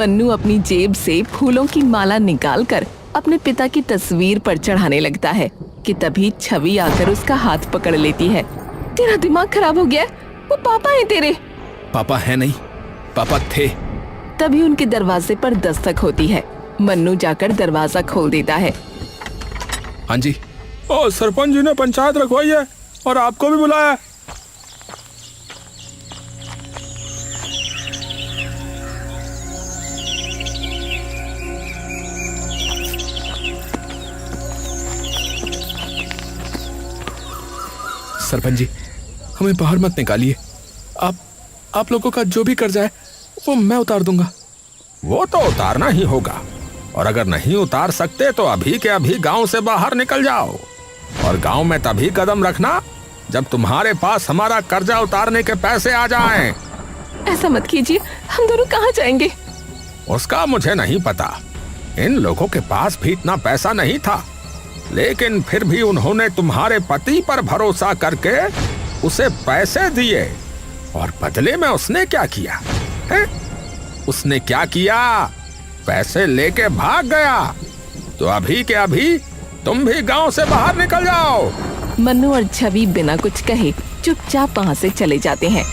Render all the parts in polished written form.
मन्नू अपनी जेब से फूलों की माला निकालकर अपने पिता की तस्वीर पर चढ़ाने लगता है कि तभी छवि आकर उसका हाथ पकड़ लेती है। तेरा दिमाग खराब हो गया? वो पापा है तेरे। पापा है नहीं, पापा थे। तभी उनके दरवाजे पर दस्तक होती है। मन्नू जाकर दरवाजा खोल देता है। हाँ जी। सरपंच जी ने पंचायत रखवाई है और आपको भी बुलाया। सरपंच जी, हमें बाहर मत निकालिए। आप लोगों का जो भी कर्जा है वो मैं उतार दूंगा। वो तो उतारना ही होगा, और अगर नहीं उतार सकते तो अभी के अभी गांव से बाहर निकल जाओ। और गांव में तभी कदम रखना जब तुम्हारे पास हमारा कर्जा उतारने के पैसे आ जाएं। ऐसा मत कीजिए, हम दोनों कहाँ जाएंगे? उसका मुझे नहीं पता। इन लोगों के पास भी इतना पैसा नहीं था, लेकिन फिर भी उन्होंने तुम्हारे पति पर भरोसा करके उसे पैसे दिए, और बदले में उसने क्या किया है? उसने क्या किया? पैसे लेके भाग गया। तो अभी के अभी तुम भी गांव से बाहर निकल जाओ। मन्नू और छवि बिना कुछ कहे चुपचाप वहाँ से चले जाते हैं।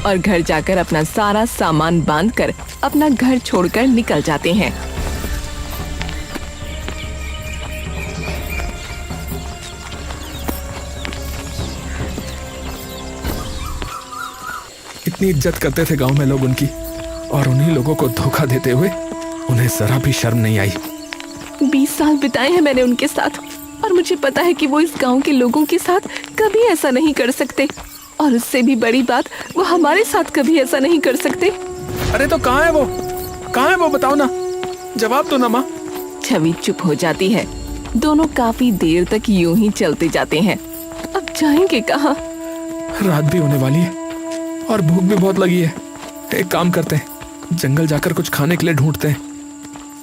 और घर जाकर अपना सारा सामान बांधकर अपना घर छोड़कर निकल जाते हैं। इतनी इज्जत करते थे गांव में लोग उनकी, और उन्हीं लोगों को धोखा देते हुए उन्हें जरा भी शर्म नहीं आई। 20 साल बिताए हैं मैंने उनके साथ, और मुझे पता है कि वो इस गांव के लोगों के साथ कभी ऐसा नहीं कर सकते, और उससे भी बड़ी बात, वो हमारे साथ कभी ऐसा नहीं कर सकते। अरे तो कहाँ है वो? कहाँ है वो? बताओ ना, जवाब दो ना माँ। छवि चुप हो जाती है। दोनों काफी देर तक यूं ही चलते जाते हैं। अब जाएंगे कहाँ? रात भी होने वाली है और भूख भी बहुत लगी है। एक काम करते हैं, जंगल जाकर कुछ खाने के लिए ढूंढते हैं।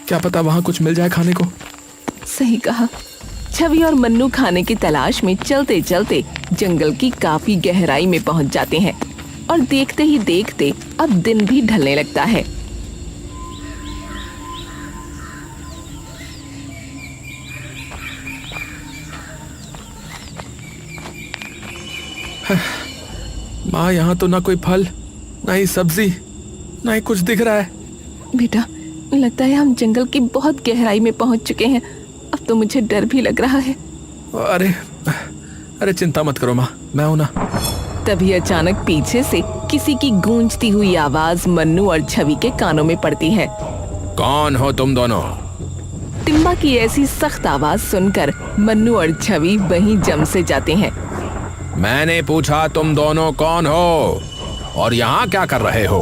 क्या पता वहाँ कुछ मिल जाए खाने को। सही कहा। छवि और मन्नू खाने की तलाश में चलते चलते जंगल की काफी गहराई में पहुंच जाते हैं, और देखते ही देखते अब दिन भी ढलने लगता है। माँ, यहाँ तो ना कोई फल, ना ही सब्जी, ना ही कुछ दिख रहा है। बेटा, लगता है हम जंगल की बहुत गहराई में पहुंच चुके हैं। अब तो मुझे डर भी लग रहा है। अरे चिंता मत करो माँ, मैं हूं ना। तभी अचानक पीछे से किसी की गूंजती हुई आवाज मन्नू और छवि के कानों में पड़ती है। कौन हो तुम दोनों? टिम्बा की ऐसी सख्त आवाज सुनकर मन्नू और छवि वहीं जम से जाते हैं। मैंने पूछा तुम दोनों कौन हो और यहाँ क्या कर रहे हो?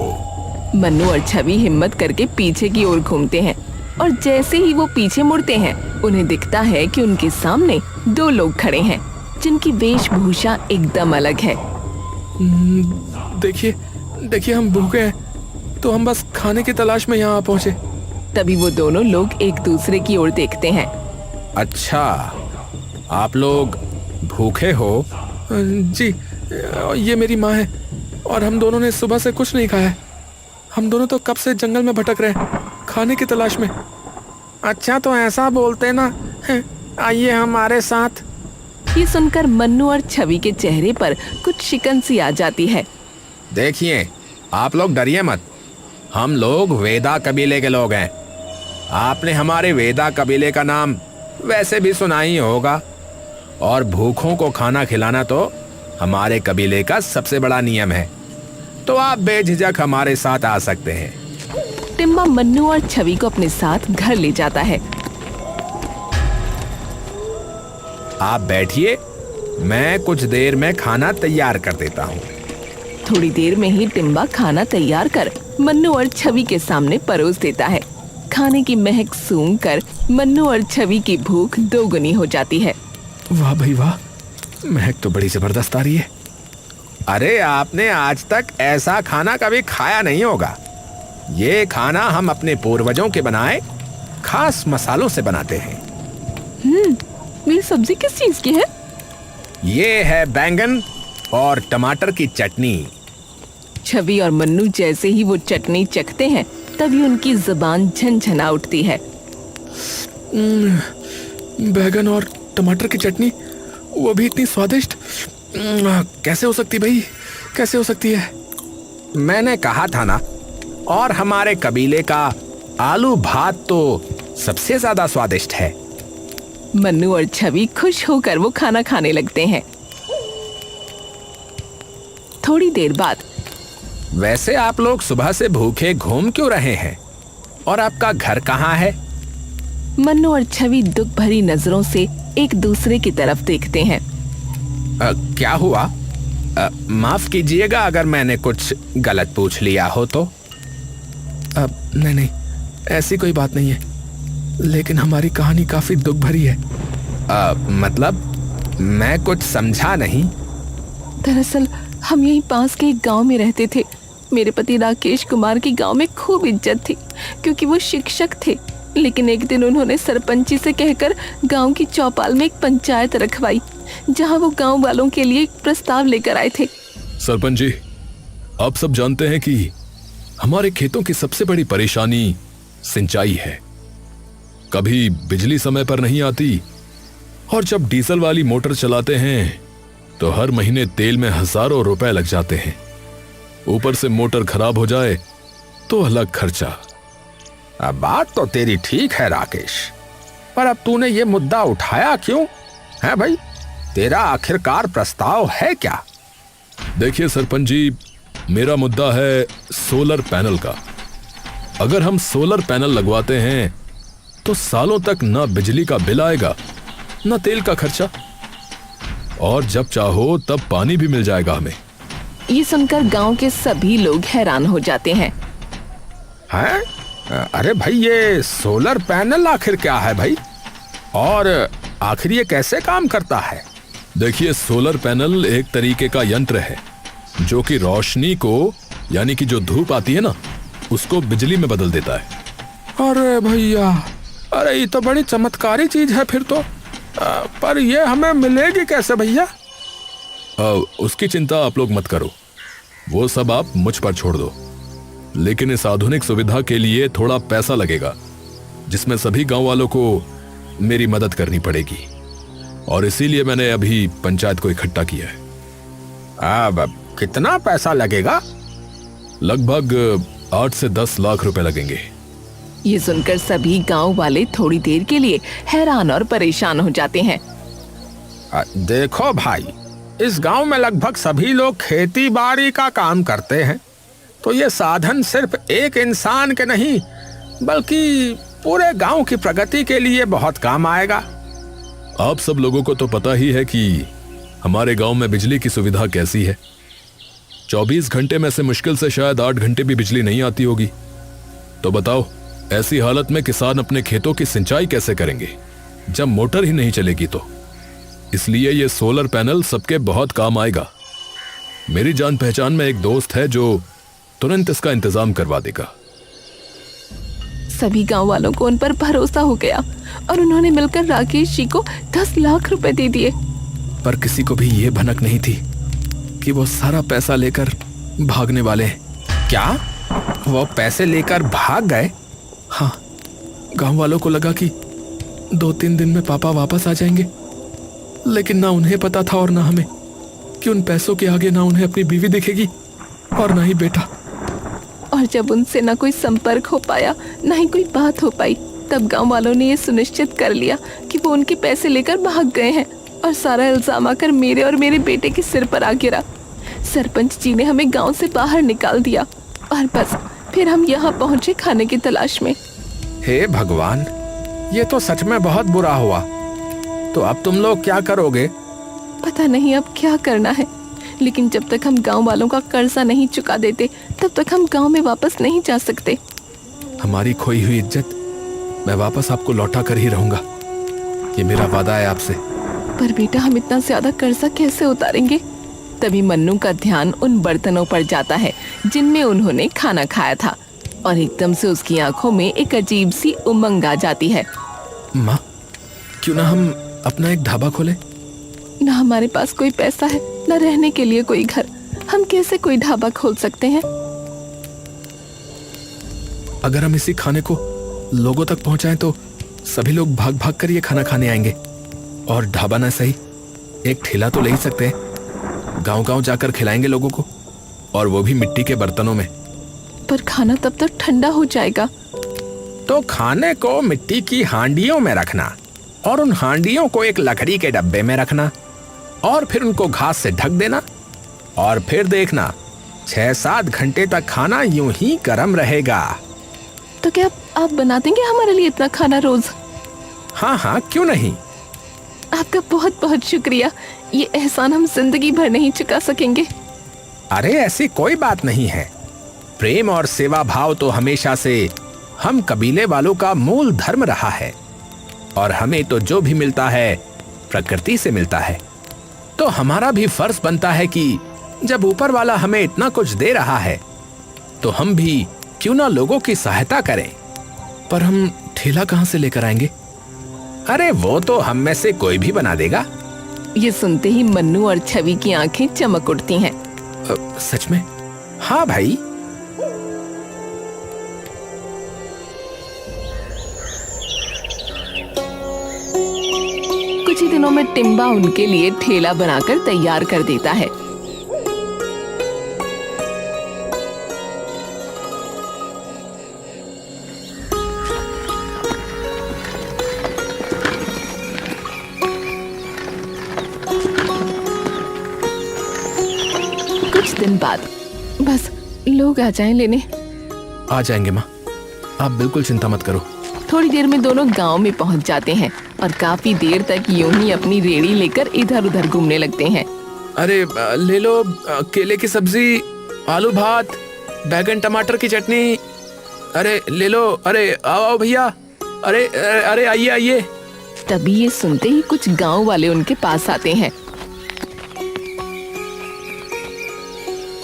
मन्नू और छवि हिम्मत करके पीछे की ओर घूमते हैं, और जैसे ही वो पीछे मुड़ते हैं उन्हें दिखता है कि उनके सामने 2 लोग खड़े हैं जिनकी वेशभूषा एकदम अलग है। देखिए हम भूखे हैं, तो हम बस खाने की तलाश में यहाँ पहुँचे। तभी वो दोनों लोग एक दूसरे की ओर देखते हैं। अच्छा, आप लोग भूखे हो? जी, ये मेरी माँ है, और हम दोनों ने सुबह से कुछ नहीं खाया है। हम दोनों तो कब से जंगल में भटक रहे हैं, खाने की तलाश में। अच्छा, तो ऐसा बोलते ना, आइए हमारे साथ। ये सुनकर मन्नू और छवि के चेहरे पर कुछ शिकन सी आ जाती है। देखिए, आप लोग डरिए मत। हम लोग वेदा कबीले के लोग हैं। आपने हमारे वेदा कबीले का नाम वैसे भी सुना ही होगा, और भूखों को खाना खिलाना तो हमारे कबीले का सबसे बड़ा नियम है। तो आप बेझिझक हमारे साथ आ सकते हैं। टिम्बा मन्नू और छवि को अपने साथ घर ले जाता है। आप बैठिए, मैं कुछ देर में खाना तैयार कर देता हूँ। थोड़ी देर में ही टिम्बा खाना तैयार कर मन्नू और छवि के सामने परोस देता है। खाने की महक सूंघकर मन्नू और छवि की भूख 2 गुनी हो जाती है। वाह भाई वाह, महक तो बड़ी जबरदस्त आ रही है। अरे, आपने आज तक ऐसा खाना कभी खाया नहीं होगा। ये खाना हम अपने पूर्वजों के बनाए खास मसालों से बनाते हैं। मेरी सब्जी किस चीज की है? ये है बैंगन, और टमाटर की चटनी। छवि और मन्नू जैसे ही वो चटनी चखते हैं तभी उनकी जुबान झनझना उठती है। बैगन और टमाटर की चटनी, वो भी इतनी स्वादिष्ट। कैसे हो सकती भाई, कैसे हो सकती है? मैंने कहा था ना, और हमारे कबीले का आलू भात तो सबसे ज्यादा स्वादिष्ट है। मन्नू और छवि खुश होकर वो खाना खाने लगते हैं। थोड़ी देर बाद, वैसे आप लोग सुबह से भूखे घूम क्यों रहे हैं? और आपका घर कहाँ है? मन्नू और छवि दुख भरी नजरों से एक दूसरे की तरफ देखते हैं। क्या हुआ? माफ कीजिएगा अगर मैंने कुछ गलत पूछ लिया हो तो। नहीं, ऐसी कोई बात नहीं है, लेकिन हमारी कहानी काफी दुख भरी है। मतलब मैं कुछ समझा नहीं। दरअसल हम यहीं पास के एक गांव में रहते थे। मेरे पति राकेश कुमार की गांव में खूब इज्जत थी क्योंकि वो शिक्षक थे। लेकिन एक दिन उन्होंने सरपंची से कहकर गांव की चौपाल में एक पंचायत रखवाई, जहां वो गांव वालों के लिए एक प्रस्ताव लेकर आए थे। सरपंच जी, आप सब जानते हैं कि हमारे खेतों की सबसे बड़ी परेशानी सिंचाई है। कभी बिजली समय पर नहीं आती, और जब डीजल वाली मोटर चलाते हैं तो हर महीने तेल में हजारों रुपए लग जाते हैं। ऊपर से मोटर खराब हो जाए तो अलग खर्चा। अब बात तो तेरी ठीक है राकेश, पर अब तूने ये मुद्दा उठाया क्यों है भाई? तेरा आखिरकार प्रस्ताव है क्या? देखिए सरपंच जी, मेरा मुद्दा है सोलर पैनल का। अगर हम सोलर पैनल लगवाते हैं तो सालों तक ना बिजली का बिल आएगा, ना तेल का खर्चा, और जब चाहो तब पानी भी मिल जाएगा हमें। ये सुनकर गांव के सभी लोग हैरान हो जाते हैं। हैं? अरे भाई, ये सोलर पैनल आखिर क्या है भाई? और आखिर ये कैसे काम करता है? देखिए, सोलर पैनल एक तरीके का यंत्र है जो कि रोशनी को, यानी कि जो धूप आती है ना, उसको बिजली में बदल देता है। अरे भैया, अरे ये तो बड़ी चमत्कारी चीज है फिर तो। पर ये हमें मिलेगी कैसे भैया? उसकी चिंता आप लोग मत करो, वो सब आप मुझ पर छोड़ दो। लेकिन इस आधुनिक सुविधा के लिए थोड़ा पैसा लगेगा, जिसमें सभी गांव वालों को मेरी मदद करनी पड़ेगी, और इसीलिए मैंने अभी पंचायत को इकट्ठा किया है। अब कितना पैसा लगेगा? लगभग 8 से 10 लाख रुपए लगेंगे। ये सुनकर सभी गांव वाले थोड़ी देर के लिए हैरान और परेशान हो जाते हैं। देखो भाई, इस गांव में लगभग सभी लोग खेती बाड़ी का काम करते हैं, तो ये साधन सिर्फ एक इंसान के नहीं बल्कि पूरे गांव की प्रगति के लिए बहुत काम आएगा। आप सब लोगों को तो पता ही है कि हमारे गांव में बिजली की सुविधा कैसी है। 24 घंटे में से मुश्किल से शायद 8 घंटे भी बिजली नहीं आती होगी। तो बताओ, ऐसी हालत में किसान अपने खेतों की सिंचाई कैसे करेंगे जब मोटर ही नहीं चलेगी? तो इसलिए ये सोलर पैनल सबके बहुत काम आएगा। मेरी जान पहचान में एक दोस्त है जो तुरंत इसका इंतजाम करवा देगा। सभी गांव वालों को उन पर भरोसा हो गया और उन्होंने मिलकर राकेश जी को 10 लाख रुपए दे दिए। पर किसी को भी ये भनक नहीं थी कि वो सारा पैसा लेकर भागने वाले हैं। क्या वो पैसे लेकर भाग गए? हाँ, गांव वालों को लगा कि 2-3 दिन में पापा वापस आ जाएंगे, लेकिन ना उन्हें पता था और ना हमें कि उन पैसों के आगे ना उन्हें अपनी बीवी दिखेगी और ना ही बेटा। और जब उनसे ना कोई संपर्क हो पाया, ना ही कोई बात हो पाई, तब गांव वालों ने ये सुनिश्चित कर लिया कि वो उनके पैसे लेकर भाग गए हैं, और सारा इल्जाम आकर मेरे और मेरे बेटे के सिर पर आ गिरा। सरपंच जी ने हमें गांव से बाहर निकाल दिया और बस फिर हम यहाँ पहुंचे खाने की तलाश में। हे भगवान, ये तो सच में बहुत बुरा हुआ। तो अब तुम लोग क्या करोगे? पता नहीं अब क्या करना है, लेकिन जब तक हम गांव वालों का कर्जा नहीं चुका देते तब तक हम गांव में वापस नहीं जा सकते। हमारी खोई हुई इज्जत मैं वापस आपको लौटा कर ही रहूंगा, ये मेरा वादा है आपसे। पर बेटा, हम इतना ज्यादा कर्जा कैसे उतारेंगे? तभी मन्नू का ध्यान उन बर्तनों पर जाता है जिनमें उन्होंने खाना खाया था, और एकदम से उसकी आंखों में एक अजीब सी उमंग आ जाती है। माँ, क्यों ना हम अपना एक ढाबा खोलें? ना हमारे पास कोई पैसा है, ना रहने के लिए कोई घर। हम कैसे कोई ढाबा खोल सकते हैं? अगर हम इसी खाने को लोगों तक पहुंचाएं तो सभी लोग भाग भाग कर ये खाना खाने आएंगे। और ढाबा ना सही, एक ठेला तो ले ही सकते हैं। गांव-गांव जाकर खिलाएंगे लोगों को, और वो भी मिट्टी के बर्तनों में। पर खाना तब तक ठंडा हो जाएगा। तो खाने को मिट्टी की हांडियों में रखना, और उन हांडियों को एक लकड़ी के डब्बे में रखना, और फिर उनको घास से ढक देना, और फिर देखना 6-7 घंटे तक खाना यूं ही गर्म रहेगा। तो क्या आप बना देंगे हमारे लिए इतना खाना रोज? हाँ हाँ, क्यों नहीं। आपका बहुत बहुत शुक्रिया। ये एहसान हम जिंदगी भर नहीं चुका सकेंगे। अरे ऐसी कोई बात नहीं है। प्रेम और सेवा भाव तो हमेशा से हम कबीले वालों का मूल धर्म रहा है, और हमें तो जो भी मिलता है प्रकृति से मिलता है। तो हमारा भी फर्ज बनता है कि जब ऊपर वाला हमें इतना कुछ दे रहा है तो हम भी क्यों ना लोगों की सहायता करें। पर हम ठेला कहाँ से लेकर आएंगे? अरे वो तो हम में से कोई भी बना देगा। ये सुनते ही मन्नू और छवि की आंखें चमक उठती हैं। सच में? हाँ भाई। कुछ ही दिनों में टिम्बा उनके लिए ठेला बनाकर तैयार कर देता है। कुछ दिन बाद बस लोग आ जाएं लेने। आ जाएंगे माँ, आप बिल्कुल चिंता मत करो। थोड़ी देर में दोनों गांव में पहुंच जाते हैं और काफी देर तक यूं ही अपनी रेड़ी लेकर इधर उधर घूमने लगते हैं। अरे ले लो केले की सब्जी, आलू भात, बैगन टमाटर की चटनी। अरे ले लो, अरे आओ आओ भैया, अरे अरे आइए आइए। तभी ये सुनते ही कुछ गांव वाले उनके पास आते हैं।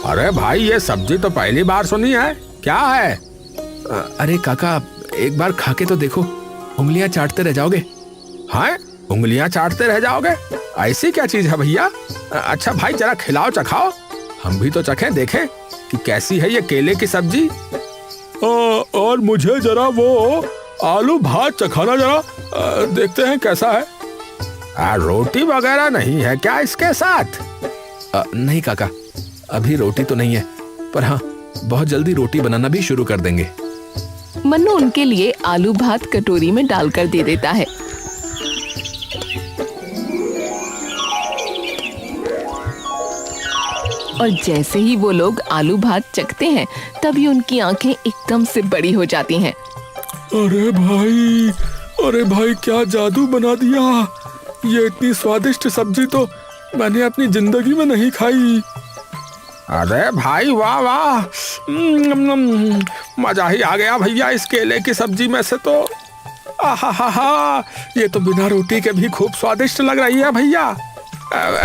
अरे भाई, ये सब्जी तो पहली बार सुनी है, क्या है? अरे काका, एक बार खा के तो देखो, उंगलियां चाटते रह जाओगे। हाँ, उंगलियां चाटते रह जाओगे? ऐसी क्या चीज है भैया? अच्छा भाई, जरा खिलाओ, चखाओ, हम भी तो चखें, देखें कि कैसी है ये केले की सब्जी। और मुझे जरा वो आलू भात चखाना, जरा देखते हैं कैसा है। रोटी वगैरह नहीं है क्या इसके साथ? नहीं काका, अभी रोटी तो नहीं है, पर हाँ बहुत जल्दी रोटी बनाना भी शुरू कर देंगे। मन्नू उनके लिए आलू भात कटोरी में डालकर दे देता है। और जैसे ही वो लोग आलू भात चखते हैं तभी उनकी आंखें एकदम से बड़ी हो जाती हैं। अरे भाई क्या जादू बना दिया। ये इतनी स्वादिष्ट सब्जी तो मैंने अपनी जिंदगी में नहीं खाई। अरे भाई वाह वाह, मजा ही आ गया भैया इस केले की सब्जी में से तो। आहा, ये तो बिना रोटी के भी खूब स्वादिष्ट लग रही है भैया।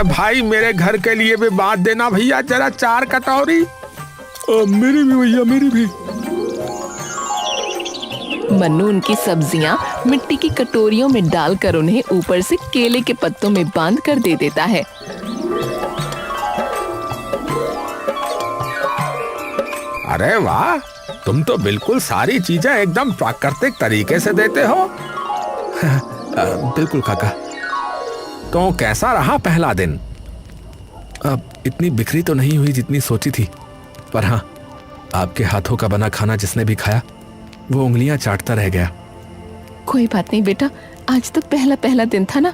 भाई मेरे घर के लिए भी बात देना भैया, जरा 4 कटोरी। मेरी भी भैया, मेरी भी। मन्नू उनकी सब्जियां मिट्टी की कटोरियों में डालकर उन्हें ऊपर से केले के पत्तों में बांध कर दे देता है। अरे वाह, तुम तो बिल्कुल सारी चीजें एकदम प्राकृतिक तरीके से देते हो। बिल्कुल काका। तो कैसा रहा पहला दिन? अब इतनी बिखरी तो नहीं हुई जितनी सोची थी, पर हाँ, आपके हाथों का बना खाना जिसने भी खाया वो उंगलियां चाटता रह गया। कोई बात नहीं बेटा, आज तो पहला दिन था ना,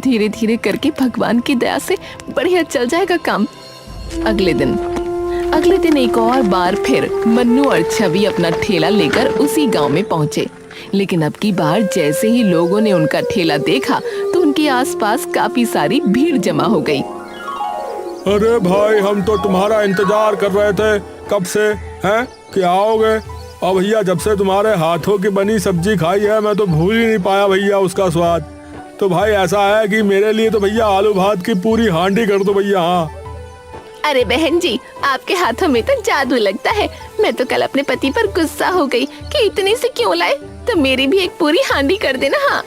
धीरे धीरे करके भगवान की दया से बढ़िया चल जाएगा काम। अगले दिन एक और बार फिर मन्नू और छवि अपना ठेला लेकर उसी गांव में पहुंचे। लेकिन अब की बार जैसे ही लोगों ने उनका ठेला देखा तो उनके आसपास काफी सारी भीड़ जमा हो गई। अरे भाई, हम तो तुम्हारा इंतजार कर रहे थे कब से, हैं कि आओगे। और भैया, जब से तुम्हारे हाथों की बनी सब्जी खाई है मैं तो भूल ही नहीं पाया भैया उसका स्वाद। तो भाई ऐसा है कि मेरे लिए तो भैया आलू भात की पूरी हांडी कर दो भैया। हाँ। अरे बहन जी, आपके हाथों में तो जादू लगता है। मैं तो कल अपने पति पर गुस्सा हो गई कि इतनी से क्यों लाए, तो मेरी भी एक पूरी हांडी कर देना। हाँ,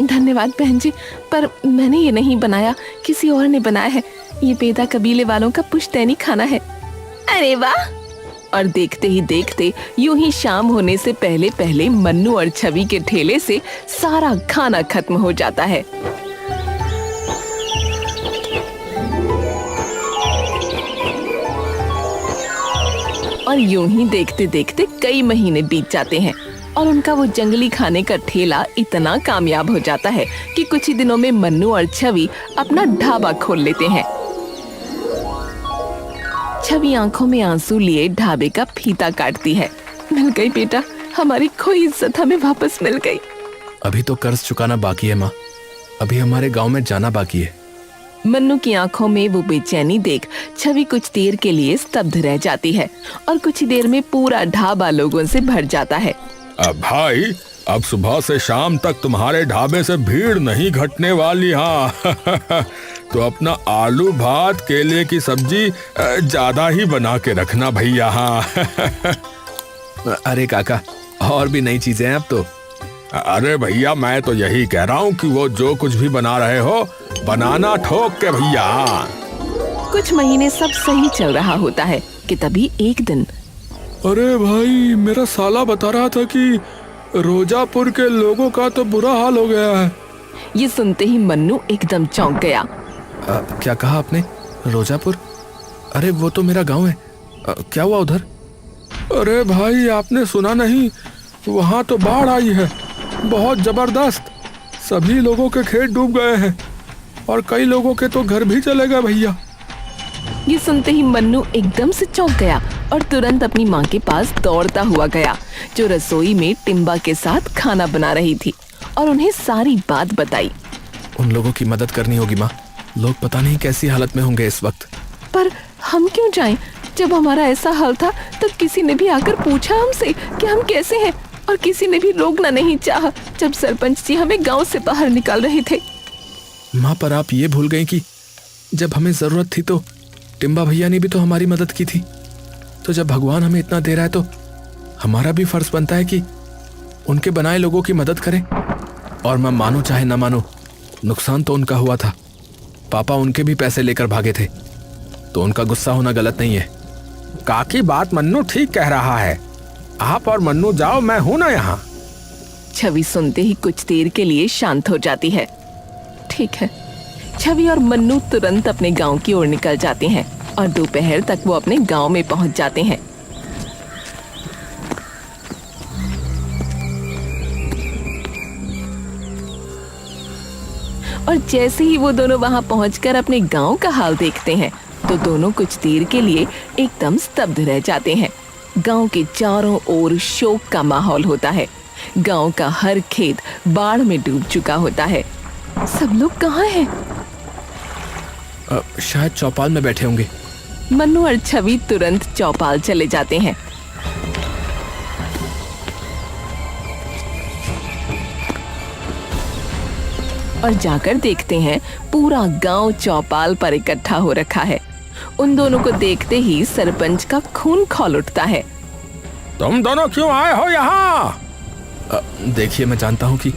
धन्यवाद बहन जी, पर मैंने ये नहीं बनाया, किसी और ने बनाया है। ये बेदा कबीले वालों का पुश्तैनी खाना है। अरे वाह! और देखते ही देखते यूं ही शाम होने से पहले पहले मन्नू और छवि के ठेले से सारा खाना खत्म हो जाता है। और यूं ही देखते देखते कई महीने बीत जाते हैं और उनका वो जंगली खाने का ठेला इतना कामयाब हो जाता है कि कुछ ही दिनों में मन्नू और छवि अपना ढाबा खोल लेते हैं। छवि आंखों में आंसू लिए ढाबे का फीता काटती है। मिल गई बेटा, हमारी खोई इज्जत हमें वापस मिल गई। अभी तो कर्ज चुकाना बाकी है माँ, अभी हमारे गांव में जाना बाकी है। मन्नू की आंखों में वो बेचैनी देख छवि कुछ देर के लिए स्तब्ध रह जाती है और कुछ ही देर में पूरा ढाबा लोगों से भर जाता है। अब भाई, अब सुबह से शाम तक तुम्हारे ढाबे से भीड़ नहीं घटने वाली। हाँ तो अपना आलू भात केले की सब्जी ज्यादा ही बना के रखना भैया। हाँ अरे काका, और भी नई चीजें हैं अब तो। अरे भैया, मैं तो यही कह रहा हूँ कि वो जो कुछ भी बना रहे हो, बनाना ठोक के भैया। कुछ महीने सब सही चल रहा होता है कि तभी एक दिन अरे भाई, मेरा साला बता रहा था कि रोजापुर के लोगों का तो बुरा हाल हो गया है। ये सुनते ही मन्नू एकदम चौंक गया। क्या कहा आपने? रोजापुर? अरे वो तो मेरा गांव है। क्या हुआ उधर? अरे भाई, आपने सुना नहीं? वहाँ तो बाढ़ आई है, बहुत जबरदस्त। सभी लोगों के खेत डूब गए हैं और कई लोगों के तो घर भी चले गए भैया। ये सुनते ही मन्नू एकदम से चौंक गया और तुरंत अपनी माँ के पास दौड़ता हुआ गया, जो रसोई में टिम्बा के साथ खाना बना रही थी, और उन्हें सारी बात बताई। उन लोगों की मदद करनी होगी माँ, लोग पता नहीं कैसी हालत में होंगे इस वक्त। पर हम क्यों जाएं? जब हमारा ऐसा हाल था तब किसी ने भी आकर पूछा हमसे कि हम कैसे हैं, और किसी ने भी रोकना नहीं चाहा जब सरपंच जी हमें गांव से बाहर निकाल रहे थे। माँ, पर आप ये भूल गई कि जब हमें जरूरत थी तो टिम्बा भैया ने भी तो हमारी मदद की थी। तो जब भगवान हमें इतना दे रहा है तो हमारा भी फर्ज बनता है कि उनके बनाए लोगों की मदद करें। और मैं मानो चाहे ना मानो, नुकसान तो उनका हुआ था। पापा उनके भी पैसे लेकर भागे थे, तो उनका गुस्सा होना गलत नहीं है। काकी बात मन्नू ठीक कह रहा है। आप और मन्नू जाओ, मैं हूं ना यहाँ। छवि सुनते ही कुछ देर के लिए शांत हो जाती है। ठीक है। छवि और मन्नू तुरंत अपने गांव की ओर निकल जाते हैं और दोपहर तक वो अपने गांव में पहुंच जाते हैं। और जैसे ही वो दोनों वहां पहुंचकर अपने गांव का हाल देखते हैं तो दोनों कुछ देर के लिए एकदम स्तब्ध रह जाते हैं। गांव के चारों ओर शोक का माहौल होता है। गांव का हर खेत बाढ़ में डूब चुका होता है। सब लोग कहाँ हैं? शायद चौपाल में बैठे होंगे। मन्नू और छवि तुरंत चौपाल चले जाते हैं। और जाकर देखते हैं पूरा गांव चौपाल पर इकट्ठा हो रखा है। उन दोनों को देखते ही सरपंच का खून खौल उठता है। तुम दोनों क्यों आए हो यहाँ? देखिए, मैं जानता हूँ कि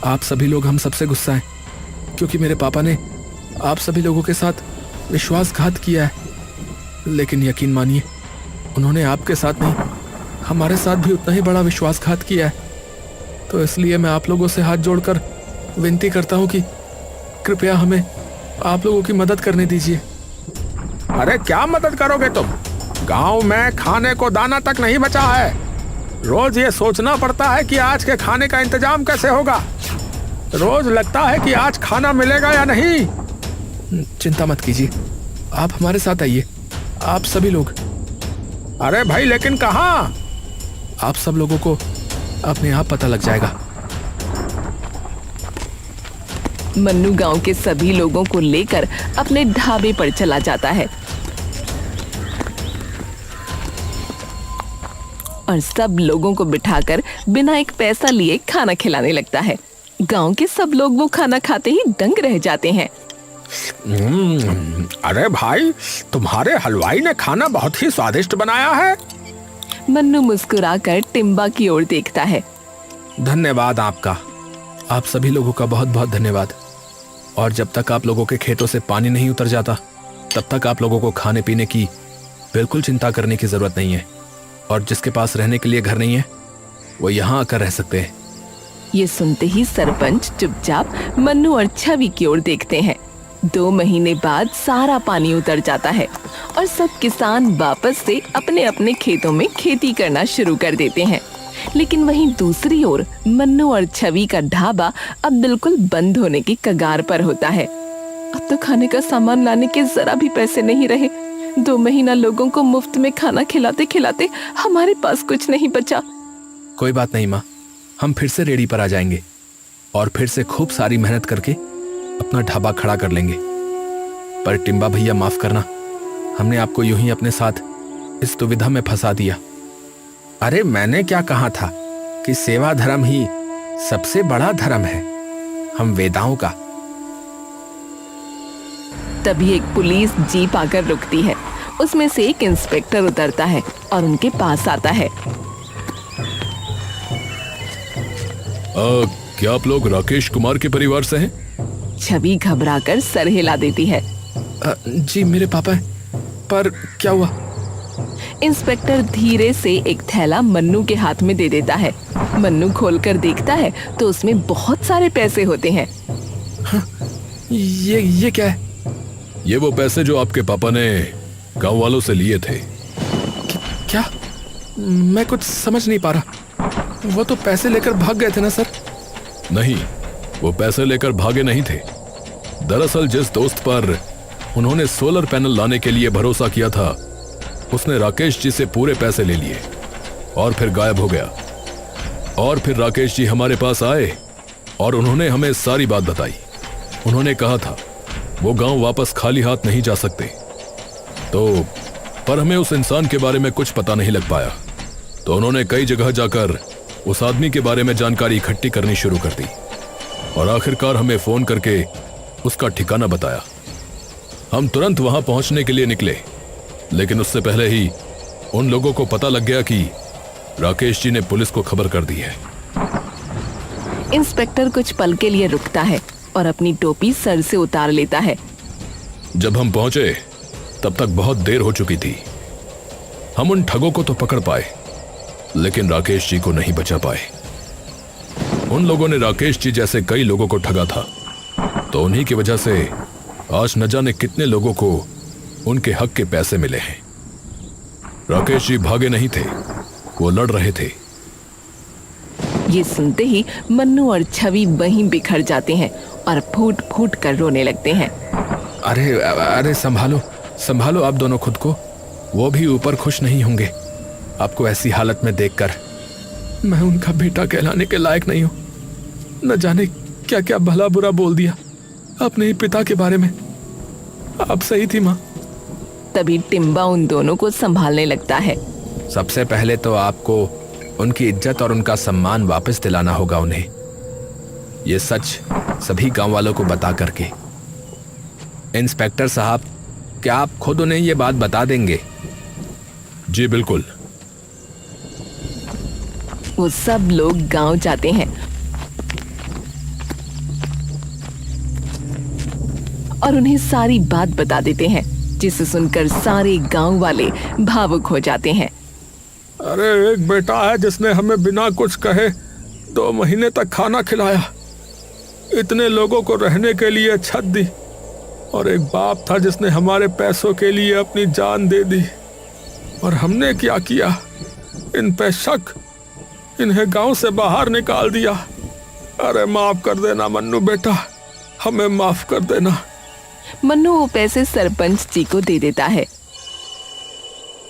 आप सभी लोग हम सबसे गुस्सा हैं, क्योंकि मेरे पापा ने आप सभी लोगों के साथ विश्वासघात किया है। लेकिन यकीन मानिए, उन्होंने आपके साथ नहीं, हमारे साथ भी उतना ही बड़ा विश्वासघात किया है। तो इसलिए मैं आप लोगों से हाथ जोड़कर विनती करता हूँ कि कृपया हमें आप लोगों की मदद करने दीजिए। अरे क्या मदद करोगे तुम? गांव में खाने को दाना तक नहीं बचा है। रोज ये सोचना पड़ता है कि आज के खाने का इंतजाम कैसे होगा। रोज लगता है कि आज खाना मिलेगा या नहीं। चिंता मत कीजिए, आप हमारे साथ आइए, आप सभी लोग। अरे भाई, लेकिन कहाँ? आप सब लोगों को अपने आप पता लग जाएगा। मन्नू गांव के सभी लोगों को लेकर अपने ढाबे पर चला जाता है और सब लोगों को बिठाकर बिना एक पैसा लिए खाना खिलाने लगता है। गांव के सब लोग वो खाना खाते ही दंग रह जाते हैं। अरे भाई, तुम्हारे हलवाई ने खाना बहुत ही स्वादिष्ट बनाया है। मन्नू मुस्कुराकर टिम्बा की ओर देखता है। धन्यवाद आपका। आप सभी लोगों का बहुत बहुत धन्यवाद। और जब तक आप लोगों के खेतों से पानी नहीं उतर जाता तब तक आप लोगों को खाने पीने की बिल्कुल चिंता करने की जरूरत नहीं है। और जिसके पास रहने के लिए घर नहीं है वो यहाँ आकर रह सकते हैं। ये सुनते ही सरपंच चुपचाप मन्नू और छवि की ओर देखते हैं। 2 महीने बाद सारा पानी उतर जाता है और सब किसान वापस से अपने अपने खेतों में खेती करना शुरू कर देते हैं। लेकिन वहीं दूसरी ओर मन्नू और छवि का ढाबा अब बिल्कुल बंद होने की कगार पर होता है। अब तो खाने का सामान लाने के जरा भी पैसे नहीं रहे। 2 महीना लोगों को मुफ्त में खाना खिलाते खिलाते हमारे पास कुछ नहीं बचा। कोई बात नहीं माँ, हम फिर से रेडी पर आ जाएंगे और फिर से खूब सारी मेहनत करके अपना ढाबा खड़ा कर लेंगे। पर टिम्बा भैया माफ करना, हमने आपको यूं ही अपने साथ इस दुविधा में फंसा दिया। अरे मैंने क्या कहा था कि सेवा धर्म ही सबसे बड़ा धर्म है, हम वेदाओं का। तभी एक पुलिस जीप आकर रुकती है। उसमें से एक इंस्पेक्टर उतरता है और उनके पास आता है। क्या आप लोग राकेश कुमार के परिवार से हैं? छवि घबराकर सर हिला देती है। जी मेरे पापा हैं, पर क्या हुआ? इंस्पेक्टर धीरे से एक थैला मन्नू के हाथ में दे देता है। मन्नू खोलकर देखता है तो उसमें बहुत सारे पैसे होते हैं। ये क्या है? ये वो पैसे जो आपके पापा ने गांव वालों से लिए थे। क्या? मैं कुछ समझ नहीं पा रहा। वो तो पैसे लेकर भाग गए थे ना सर? नहीं, वो पैसे लेकर भागे नहीं थे। दरअसल जिस दोस्त पर उन्होंने सोलर पैनल लाने के लिए भरोसा किया था उसने राकेश जी से पूरे पैसे ले लिए और फिर गायब हो गया। और फिर राकेश जी हमारे पास आए और उन्होंने हमें सारी बात बताई। उन्होंने कहा था वो गांव वापस खाली हाथ नहीं जा सकते। तो पर हमें उस इंसान के बारे में कुछ पता नहीं लग पाया, तो उन्होंने कई जगह जाकर उस आदमी के बारे में जानकारी इकट्ठी करनी शुरू कर दी और आखिरकार हमें फोन करके उसका ठिकाना बताया। हम तुरंत वहां पहुंचने के लिए निकले, लेकिन उससे पहले ही उन लोगों को पता लग गया कि राकेश जी ने पुलिस को खबर कर दी है। इंस्पेक्टर कुछ पल के लिए रुकता है और अपनी टोपी सर से उतार लेता है। जब हम पहुंचे तब तक बहुत देर हो चुकी थी। हम उन ठगों को तो पकड़ पाए, लेकिन राकेश जी को नहीं बचा पाए। उन लोगों ने राकेश जी जैसे कई लोगों को ठगा था, तो उन्हीं की वजह से आज न जाने कितने लोगों को उनके हक के पैसे मिले हैं। राकेश जी भागे नहीं थे, वो लड़ रहे थे। ये सुनते ही मन्नू और छवि वहीं बिखर जाते हैं और फूट फूट कर रोने लगते हैं। अरे अरे संभालो संभालो आप दोनों खुद को। वो भी ऊपर खुश नहीं होंगे आपको ऐसी हालत में देखकर। मैं उनका बेटा कहलाने के लायक नहीं हूं। न जाने क्या क्या भला बुरा बोल दिया अपने ही पिता के बारे में। आप सही थी माँ। तभी टिम्बा उन दोनों को संभालने लगता है। सबसे पहले तो आपको उनकी इज्जत और उनका सम्मान वापस दिलाना होगा उन्हें, ये सच सभी गांव वालों को बता करके। इंस्पेक्टर साहब, क्या आप खुद उन्हें ये बात बता देंगे? जी बिल्कुल। वो सब लोग गांव जाते हैं और उन्हें सारी बात बता देते हैं, जिसे सुनकर सारे गांव वाले भावुक हो जाते हैं। अरे एक बेटा है जिसने हमें बिना कुछ कहे 2 महीने तक खाना खिलाया, इतने लोगों को रहने के लिए छत दी, और एक बाप था जिसने हमारे पैसों के लिए अपनी जान दे दी। और हमने क्या किया? इन पे शक, इन्हें गांव से बाहर निकाल दिया। अरे माफ कर देना मन्नू बेटा, हमें माफ कर देना। मन्नू वो पैसे सरपंच जी को दे देता है।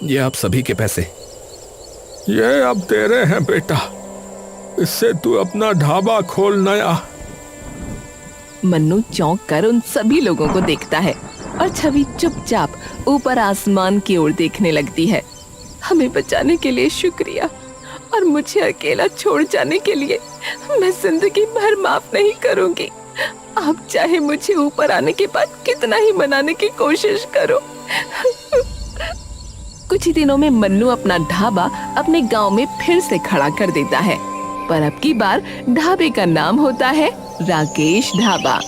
ये आप सभी के पैसे। ये अब तेरे हैं बेटा, इससे तू अपना ढाबा खोल नया। मन्नू चौंक कर उन सभी लोगों को देखता है और छवि चुपचाप ऊपर आसमान की ओर देखने लगती है। हमें बचाने के लिए शुक्रिया, और मुझे अकेला छोड़ जाने के लिए मैं जिंदगी भर माफ नहीं करूंगी। आप चाहे मुझे ऊपर आने के बाद कितना ही मनाने की कोशिश करो। कुछ ही दिनों में मन्नू अपना ढाबा अपने गांव में फिर से खड़ा कर देता है। पर अब की बार ढाबे का नाम होता है राकेश ढाबा।